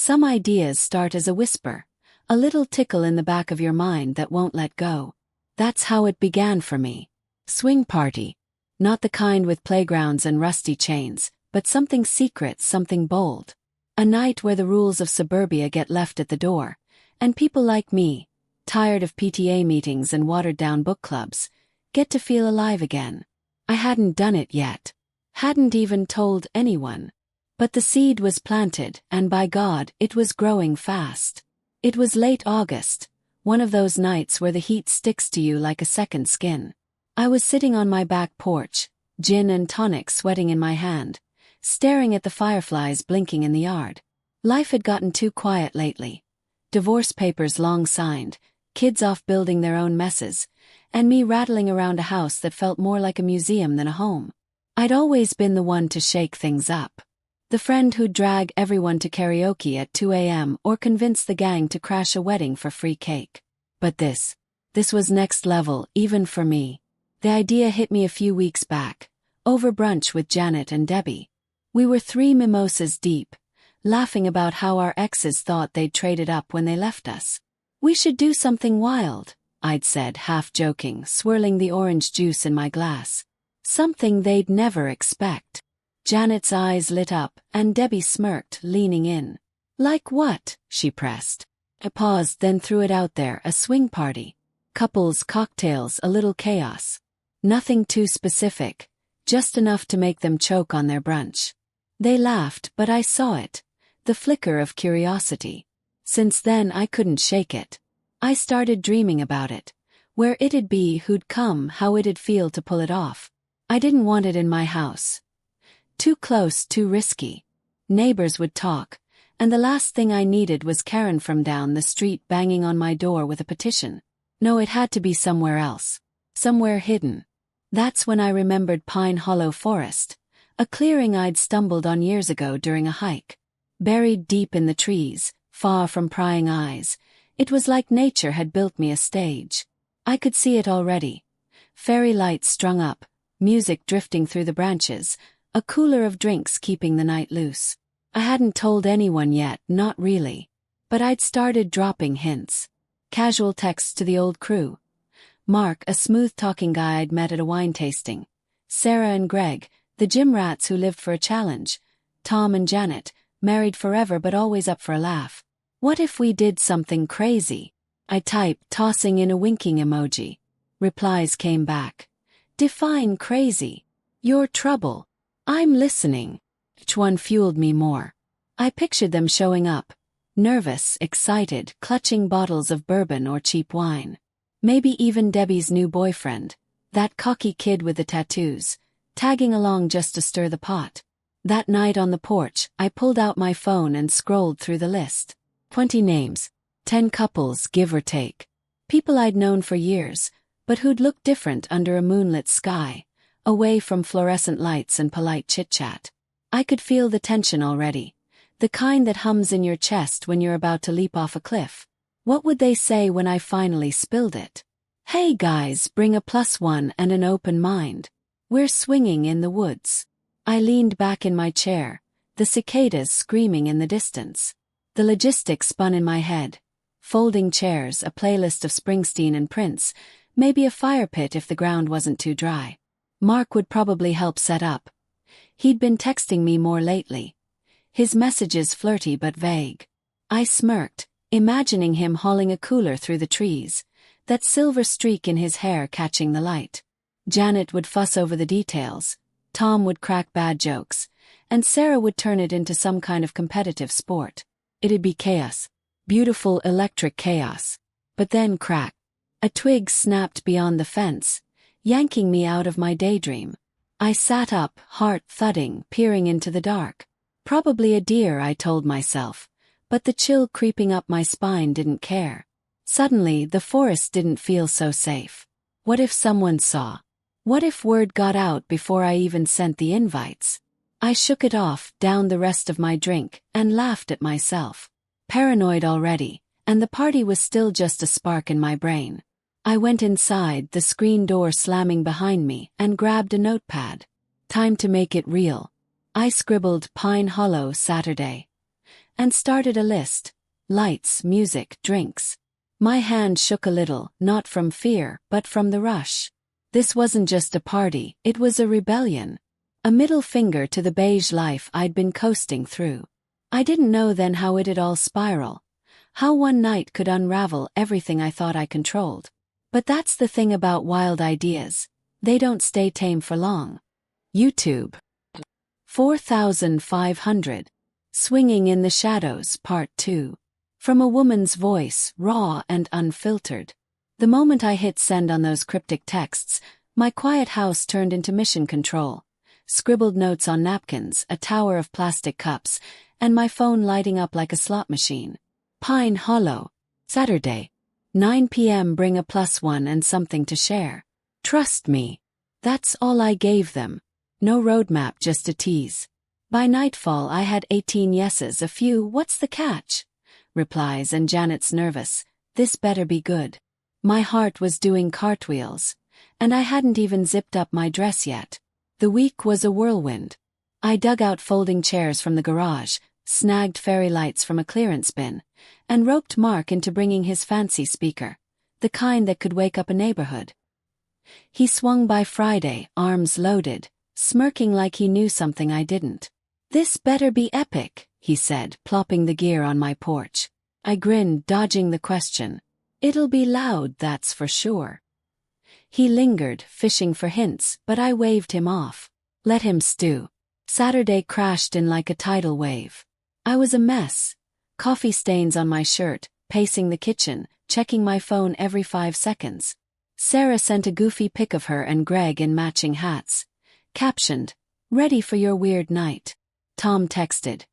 Some ideas start as a whisper, a little tickle in the back of your mind that won't let go. That's how it began for me. Swing party. Not the kind with playgrounds and rusty chains, but something secret, something bold. A night where the rules of suburbia get left at the door, and people like me, tired of PTA meetings and watered-down book clubs, get to feel alive again. I hadn't done it yet. Hadn't even told anyone. But the seed was planted, and by God, it was growing fast. It was late August, one of those nights where the heat sticks to you like a second skin. I was sitting on my back porch, gin and tonic sweating in my hand, staring at the fireflies blinking in the yard. Life had gotten too quiet lately. Divorce papers long signed, kids off building their own messes, and me rattling around a house that felt more like a museum than a home. I'd always been the one to shake things up. The friend who'd drag everyone to karaoke at 2 a.m. or convince the gang to crash a wedding for free cake. But this was next level, even for me. The idea hit me a few weeks back, over brunch with Janet and Debbie. We were 3 mimosas deep, laughing about how our exes thought they'd traded up when they left us. We should do something wild, I'd said, half joking, swirling the orange juice in my glass. Something they'd never expect. Janet's eyes lit up, and Debbie smirked, leaning in. Like what? She pressed. I paused, then threw it out there, a swing party. Couples, cocktails, a little chaos. Nothing too specific, just enough to make them choke on their brunch. They laughed, but I saw it. The flicker of curiosity. Since then I couldn't shake it. I started dreaming about it. Where it'd be, who'd come, how it'd feel to pull it off. I didn't want it in my house. Too close, too risky. Neighbors would talk, and the last thing I needed was Karen from down the street banging on my door with a petition. No, it had to be somewhere else. Somewhere hidden. That's when I remembered Pine Hollow Forest, a clearing I'd stumbled on years ago during a hike. Buried deep in the trees, far from prying eyes, it was like nature had built me a stage. I could see it already. Fairy lights strung up, music drifting through the branches, a cooler of drinks keeping the night loose. I hadn't told anyone yet, not really. But I'd started dropping hints. Casual texts to the old crew. Mark, a smooth-talking guy I'd met at a wine tasting. Sarah and Greg, the gym rats who lived for a challenge. Tom and Janet, married forever but always up for a laugh. What if we did something crazy? I typed, tossing in a winking emoji. Replies came back. Define crazy. Your trouble. I'm listening. Each one fueled me more. I pictured them showing up. Nervous, excited, clutching bottles of bourbon or cheap wine. Maybe even Debbie's new boyfriend. That cocky kid with the tattoos. Tagging along just to stir the pot. That night on the porch, I pulled out my phone and scrolled through the list. 20 names. 10 couples, give or take. People I'd known for years, but who'd looked different under a moonlit sky. Away from fluorescent lights and polite chit-chat. I could feel the tension already. The kind that hums in your chest when you're about to leap off a cliff. What would they say when I finally spilled it? Hey guys, bring a +1 and an open mind. We're swinging in the woods. I leaned back in my chair, the cicadas screaming in the distance. The logistics spun in my head. Folding chairs, a playlist of Springsteen and Prince, maybe a fire pit if the ground wasn't too dry. Mark would probably help set up. He'd been texting me more lately. His messages flirty but vague. I smirked, imagining him hauling a cooler through the trees, that silver streak in his hair catching the light. Janet would fuss over the details, Tom would crack bad jokes, and Sarah would turn it into some kind of competitive sport. It'd be chaos. Beautiful electric chaos. But then crack. A twig snapped beyond the fence, yanking me out of my daydream. I sat up, heart thudding, peering into the dark. Probably a deer, I told myself, but the chill creeping up my spine didn't care. Suddenly, the forest didn't feel so safe. What if someone saw? What if word got out before I even sent the invites? I shook it off, downed the rest of my drink, and laughed at myself. Paranoid already, and the party was still just a spark in my brain. I went inside, the screen door slamming behind me, and grabbed a notepad. Time to make it real. I scribbled Pine Hollow Saturday. and started a list. Lights, music, drinks. My hand shook a little, not from fear, but from the rush. This wasn't just a party, it was a rebellion. A middle finger to the beige life I'd been coasting through. I didn't know then how it'd all spiral. How one night could unravel everything I thought I controlled. But that's the thing about wild ideas. They don't stay tame for long. YouTube. 4500. Swinging in the Shadows, Part 2. From a woman's voice, raw and unfiltered. The moment I hit send on those cryptic texts, my quiet house turned into mission control. Scribbled notes on napkins, a tower of plastic cups, and my phone lighting up like a slot machine. Pine Hollow. Saturday. 9 p.m. Bring a +1 and something to share. Trust me. That's all I gave them. No roadmap, just a tease. By nightfall I had 18 yeses, a few "what's the catch?" replies, and Janet's nervous, "this better be good." My heart was doing cartwheels, and I hadn't even zipped up my dress yet. The week was a whirlwind. I dug out folding chairs from the garage, snagged fairy lights from a clearance bin, and roped Mark into bringing his fancy speaker, the kind that could wake up a neighborhood. He swung by Friday, arms loaded, smirking like he knew something I didn't. "This better be epic," he said, plopping the gear on my porch. I grinned, dodging the question. "It'll be loud, that's for sure." He lingered, fishing for hints, but I waved him off. Let him stew. Saturday crashed in like a tidal wave. I was a mess. Coffee stains on my shirt, pacing the kitchen, checking my phone every 5 seconds. Sarah sent a goofy pic of her and Greg in matching hats. Captioned, "Ready for your weird night." Tom texted,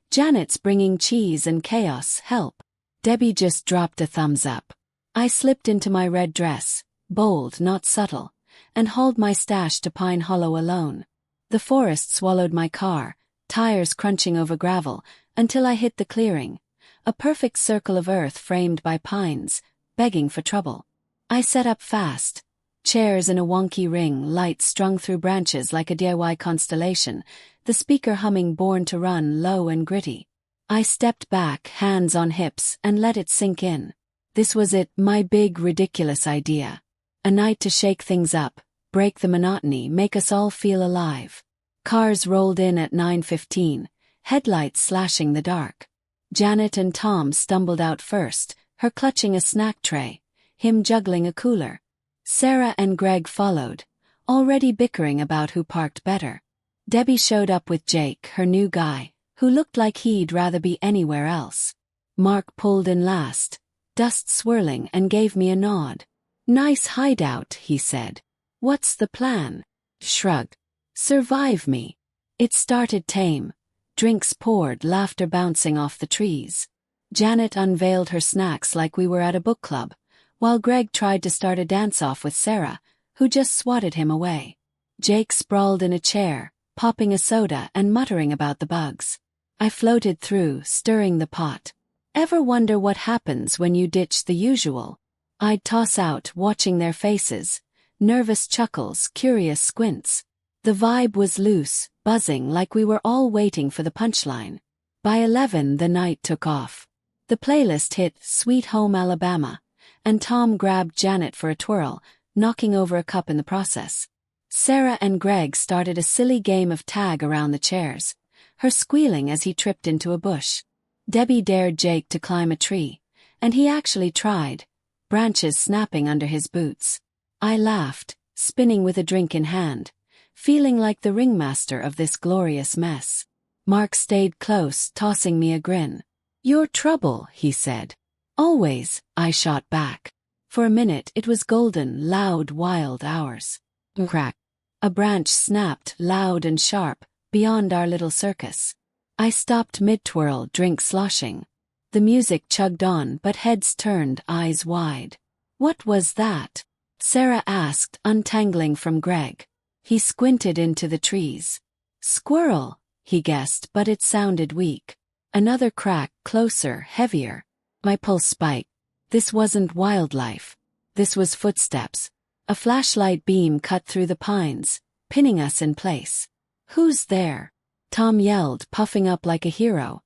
"Janet's bringing cheese and chaos, help." Debbie just dropped a thumbs up. I slipped into my red dress, bold, not subtle, and hauled my stash to Pine Hollow alone. The forest swallowed my car, tires crunching over gravel, until I hit the clearing, a perfect circle of earth framed by pines, begging for trouble. I set up fast. Chairs in a wonky ring, lights strung through branches like a DIY constellation, the speaker humming Born to Run low and gritty. I stepped back, hands on hips, and let it sink in. This was it, my big, ridiculous idea. A night to shake things up, break the monotony, make us all feel alive. Cars rolled in at 9:15, headlights slashing the dark. Janet and Tom stumbled out first, her clutching a snack tray, him juggling a cooler. Sarah and Greg followed, already bickering about who parked better. Debbie showed up with Jake, her new guy, who looked like he'd rather be anywhere else. Mark pulled in last, dust swirling, and gave me a nod. "Nice hideout," he said. "What's the plan?" Shrugged. "Survive me." It started tame. Drinks poured, laughter bouncing off the trees. Janet unveiled her snacks like we were at a book club, while Greg tried to start a dance-off with Sarah, who just swatted him away. Jake sprawled in a chair, popping a soda and muttering about the bugs. I floated through, stirring the pot. Ever wonder what happens when you ditch the usual? I'd toss out, watching their faces, nervous chuckles, curious squints. The vibe was loose, buzzing like we were all waiting for the punchline. By 11 the night took off. The playlist hit Sweet Home Alabama, and Tom grabbed Janet for a twirl, knocking over a cup in the process. Sarah and Greg started a silly game of tag around the chairs, her squealing as he tripped into a bush. Debbie dared Jake to climb a tree, and he actually tried, branches snapping under his boots. I laughed, spinning with a drink in hand, feeling like the ringmaster of this glorious mess. Mark stayed close, tossing me a grin. "You're trouble," he said. "Always," I shot back. For a minute it was golden, loud, wild hours. Crack. A branch snapped, loud and sharp, beyond our little circus. I stopped mid-twirl, drink sloshing. The music chugged on, but heads turned, eyes wide. "What was that?" Sarah asked, untangling from Greg. He squinted into the trees. "Squirrel," he guessed, but it sounded weak. Another crack, closer, heavier. My pulse spiked. This wasn't wildlife. This was footsteps. A flashlight beam cut through the pines, pinning us in place. "Who's there?" Tom yelled, puffing up like a hero.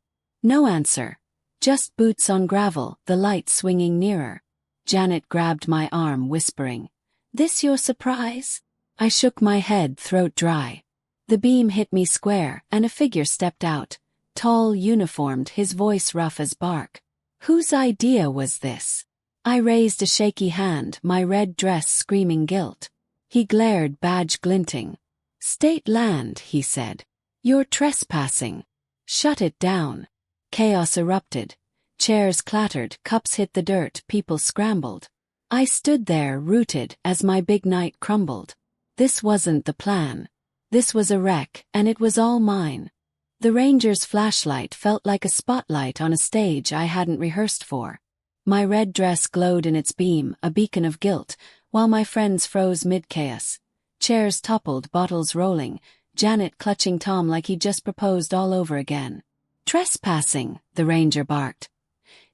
No answer. Just boots on gravel, the light swinging nearer. Janet grabbed my arm, whispering, "This your surprise?" I shook my head, throat dry. The beam hit me square, and a figure stepped out, tall, uniformed, his voice rough as bark. Whose idea was this? I raised a shaky hand, my red dress screaming guilt. He glared, badge glinting. "State land," he said. "You're trespassing. Shut it down." Chaos erupted. Chairs clattered, cups hit the dirt, people scrambled. I stood there, rooted, as my big night crumbled. This wasn't the plan. This was a wreck, and it was all mine. The ranger's flashlight felt like a spotlight on a stage I hadn't rehearsed for. My red dress glowed in its beam, a beacon of guilt, while my friends froze mid-chaos. Chairs toppled, bottles rolling, Janet clutching Tom like he'd just proposed all over again. "Trespassing," the ranger barked.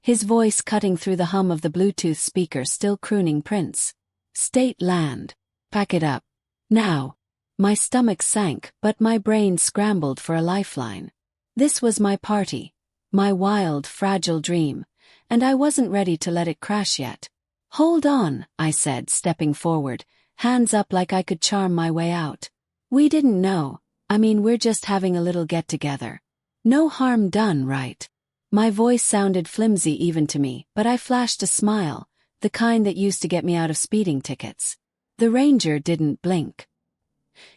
His voice cutting through the hum of the Bluetooth speaker, still crooning Prince. "State land. Pack it up. Now." My stomach sank, but my brain scrambled for a lifeline. This was my party. My wild, fragile dream. And I wasn't ready to let it crash yet. "Hold on," I said, stepping forward, hands up like I could charm my way out. "We didn't know. We're just having a little get-together. No harm done, right?" My voice sounded flimsy even to me, but I flashed a smile, the kind that used to get me out of speeding tickets. The ranger didn't blink.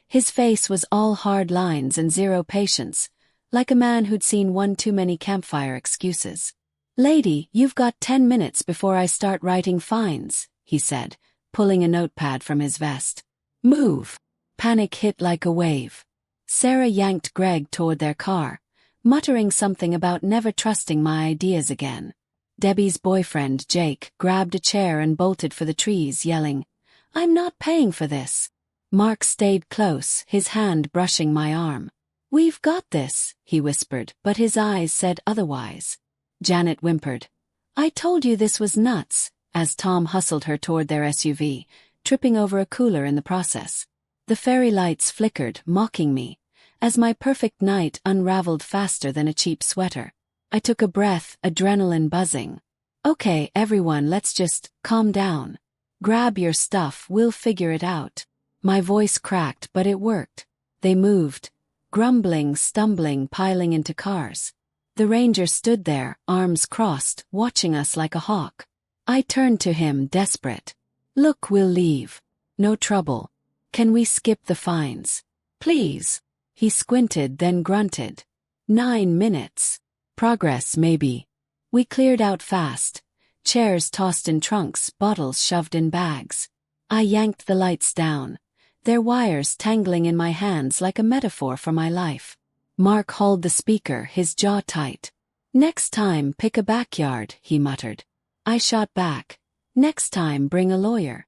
His face was all hard lines and zero patience, like a man who'd seen one too many campfire excuses. "Lady, you've got 10 minutes before I start writing fines," he said, pulling a notepad from his vest. "Move." Panic hit like a wave. Sarah yanked Greg toward their car, muttering something about never trusting my ideas again. Debbie's boyfriend, Jake, grabbed a chair and bolted for the trees, yelling, "I'm not paying for this." Mark stayed close, his hand brushing my arm. "We've got this," he whispered, but his eyes said otherwise. Janet whimpered, "I told you this was nuts," as Tom hustled her toward their SUV, tripping over a cooler in the process. The fairy lights flickered, mocking me, as my perfect night unraveled faster than a cheap sweater. I took a breath, adrenaline buzzing. "Okay, everyone, let's just calm down. Grab your stuff, we'll figure it out." My voice cracked, but it worked. They moved, grumbling, stumbling, piling into cars. The ranger stood there, arms crossed, watching us like a hawk. I turned to him, desperate. "Look, we'll leave. No trouble. Can we skip the fines? Please." He squinted, then grunted. 9 minutes. Progress, maybe. We cleared out fast. Chairs tossed in trunks, bottles shoved in bags. I yanked the lights down, their wires tangling in my hands like a metaphor for my life. Mark hauled the speaker, his jaw tight. "Next time, pick a backyard," he muttered. I shot back. "Next time, bring a lawyer."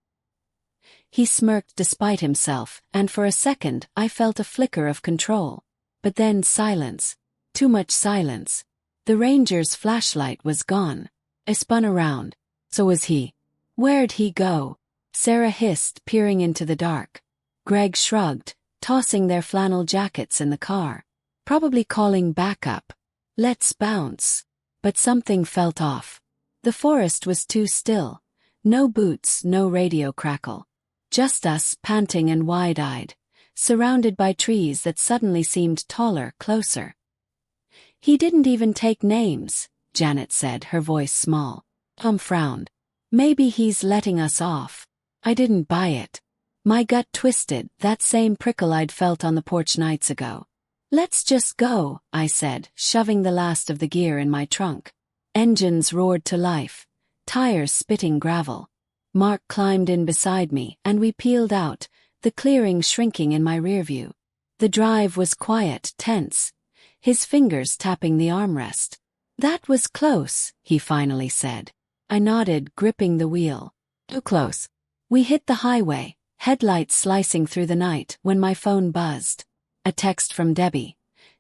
He smirked despite himself, and for a second I felt a flicker of control. But then silence. Too much silence. The ranger's flashlight was gone. I spun around. So was he. "Where'd he go?" Sarah hissed, peering into the dark. Greg shrugged, tossing their flannel jackets in the car. "Probably calling backup. Let's bounce." But something felt off. The forest was too still. No boots, no radio crackle. Just us, panting and wide-eyed, surrounded by trees that suddenly seemed taller, closer. "He didn't even take names," Janet said, her voice small. Tom frowned. "Maybe he's letting us off." I didn't buy it. My gut twisted, that same prickle I'd felt on the porch nights ago. "Let's just go," I said, shoving the last of the gear in my trunk. Engines roared to life, tires spitting gravel. Mark climbed in beside me, and we peeled out, the clearing shrinking in my rearview. The drive was quiet, tense, his fingers tapping the armrest. "That was close," he finally said. I nodded, gripping the wheel. "Too close." We hit the highway, headlights slicing through the night, when my phone buzzed. A text from Debbie.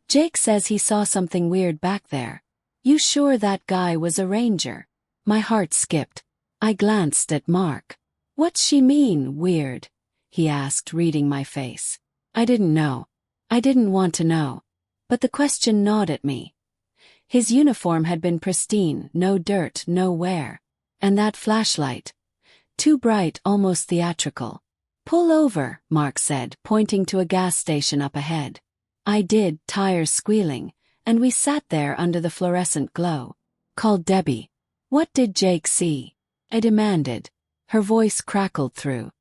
"Jake says he saw something weird back there. You sure that guy was a ranger?" My heart skipped. I glanced at Mark. "What's she mean, weird?" he asked, reading my face. I didn't know. I didn't want to know. But the question gnawed at me. His uniform had been pristine, no dirt, no wear. And that flashlight. Too bright, almost theatrical. "Pull over," Mark said, pointing to a gas station up ahead. I did, tires squealing, and we sat there under the fluorescent glow. Called Debbie. "What did Jake see?" I demanded. Her voice crackled through.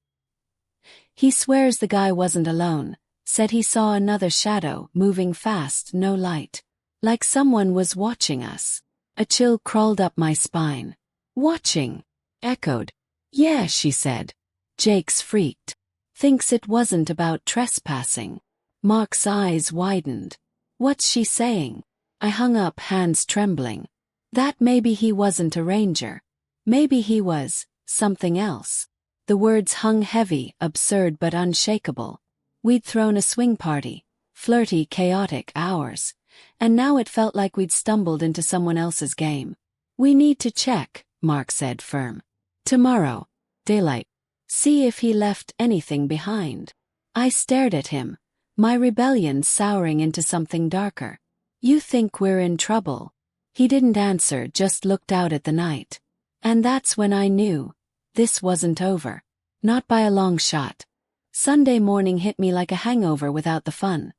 "He swears the guy wasn't alone. Said he saw another shadow, moving fast, no light. Like someone was watching us." A chill crawled up my spine. "Watching?" Echoed. "Yeah," she said. "Jake's freaked. Thinks it wasn't about trespassing." Mark's eyes widened. "What's she saying?" I hung up, hands trembling. That maybe he wasn't a ranger. Maybe he was something else. The words hung heavy, absurd but unshakable. We'd thrown a swing party, flirty, chaotic hours, and now it felt like we'd stumbled into someone else's game. "We need to check," Mark said, firm. "Tomorrow. Daylight. See if he left anything behind." I stared at him, my rebellion souring into something darker. "You think we're in trouble?" He didn't answer, just looked out at the night. And that's when I knew. This wasn't over. Not by a long shot. Sunday morning hit me like a hangover without the fun.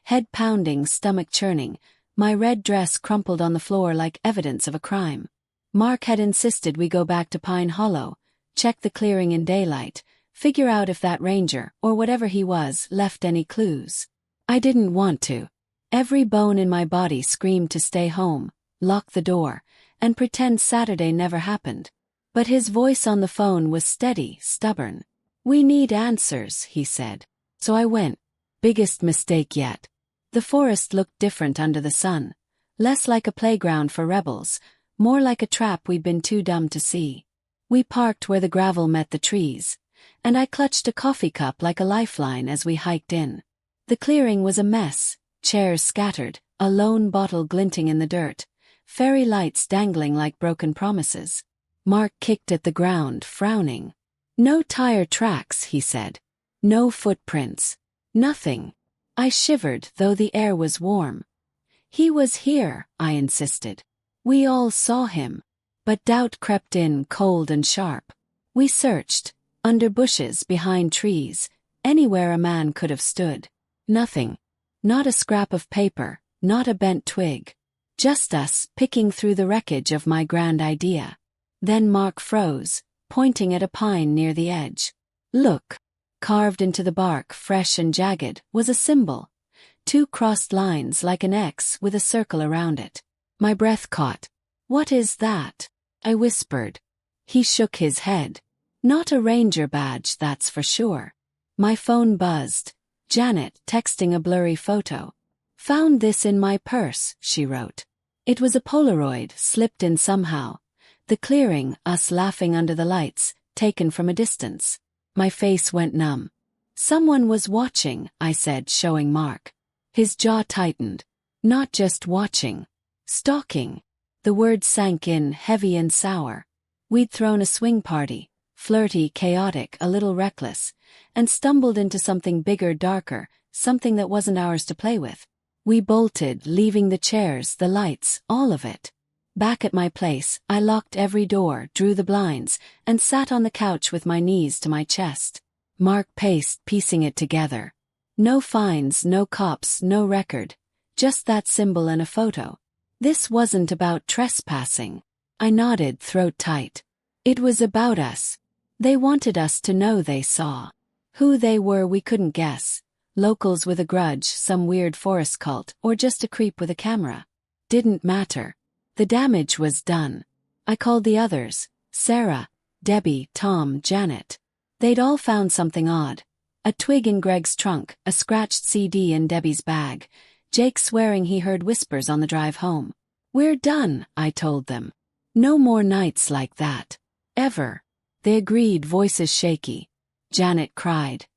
Head pounding, stomach churning, my red dress crumpled on the floor like evidence of a crime. Mark had insisted we go back to Pine Hollow, check the clearing in daylight, figure out if that ranger, or whatever he was, left any clues. I didn't want to. Every bone in my body screamed to stay home, lock the door, and pretend Saturday never happened. But his voice on the phone was steady, stubborn. "We need answers," he said. So I went. Biggest mistake yet. The forest looked different under the sun. Less like a playground for rebels, more like a trap we'd been too dumb to see. We parked where the gravel met the trees, and I clutched a coffee cup like a lifeline as we hiked in. The clearing was a mess, chairs scattered, a lone bottle glinting in the dirt, fairy lights dangling like broken promises. Mark kicked at the ground, frowning. "No tire tracks," he said. "No footprints. Nothing." I shivered, though the air was warm. "He was here," I insisted. "We all saw him." But doubt crept in, cold and sharp. We searched, under bushes, behind trees, anywhere a man could have stood. Nothing. Not a scrap of paper, not a bent twig. Just us, picking through the wreckage of my grand idea. Then Mark froze, pointing at a pine near the edge. "Look." Carved into the bark, fresh and jagged, was a symbol. 2 crossed lines like an X with a circle around it. My breath caught. "What is that?" I whispered. He shook his head. "Not a ranger badge, that's for sure." My phone buzzed. Janet, texting a blurry photo. "Found this in my purse," she wrote. It was a Polaroid, slipped in somehow. The clearing, us laughing under the lights, taken from a distance. My face went numb. "Someone was watching," I said, showing Mark. His jaw tightened. "Not just watching. Stalking." The words sank in, heavy and sour. We'd thrown a swing party, flirty, chaotic, a little reckless, and stumbled into something bigger, darker, something that wasn't ours to play with. We bolted, leaving the chairs, the lights, all of it. Back at my place, I locked every door, drew the blinds, and sat on the couch with my knees to my chest. Mark paced, piecing it together. No fines, no cops, no record. Just that symbol and a photo. This wasn't about trespassing. I nodded, throat tight. It was about us. They wanted us to know they saw. Who they were we couldn't guess. Locals with a grudge, some weird forest cult, or just a creep with a camera. Didn't matter. The damage was done. I called the others. Sarah, Debbie, Tom, Janet. They'd all found something odd. A twig in Greg's trunk, a scratched CD in Debbie's bag. Jake swearing he heard whispers on the drive home. "We're done," I told them. "No more nights like that. Ever." They agreed, voices shaky. Janet cried.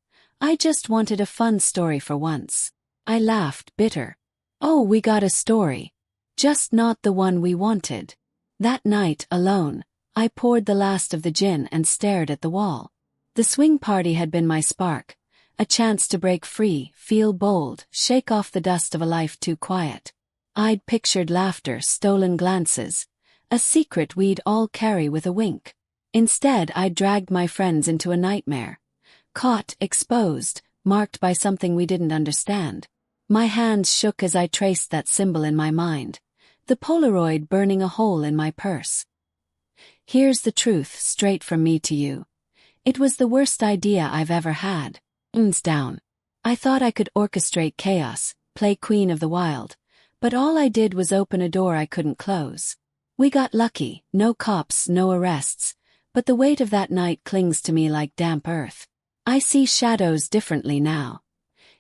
"I just wanted a fun story for once." I laughed, bitter. "Oh, we got a story. Just not the one we wanted." That night, alone, I poured the last of the gin and stared at the wall. The swing party had been my spark. A chance to break free, feel bold, shake off the dust of a life too quiet. I'd pictured laughter, stolen glances, a secret we'd all carry with a wink. Instead, I'd dragged my friends into a nightmare. Caught, exposed, marked by something we didn't understand. My hands shook as I traced that symbol in my mind, the Polaroid burning a hole in my purse. Here's the truth, straight from me to you. It was the worst idea I've ever had. Down. I thought I could orchestrate chaos, play Queen of the Wild, but all I did was open a door I couldn't close. We got lucky, no cops, no arrests, but the weight of that night clings to me like damp earth. I see shadows differently now.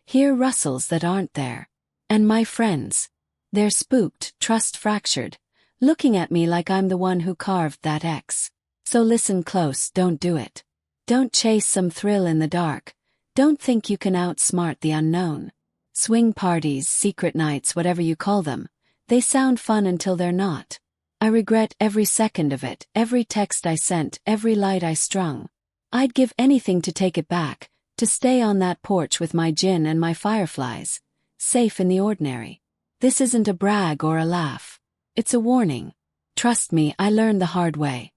Hear rustles that aren't there. And my friends. They're spooked, trust fractured, looking at me like I'm the one who carved that X. So listen close, don't do it. Don't chase some thrill in the dark. Don't think you can outsmart the unknown. Swing parties, secret nights, whatever you call them, they sound fun until they're not. I regret every second of it, every text I sent, every light I strung. I'd give anything to take it back, to stay on that porch with my gin and my fireflies, safe in the ordinary. This isn't a brag or a laugh. It's a warning. Trust me, I learned the hard way.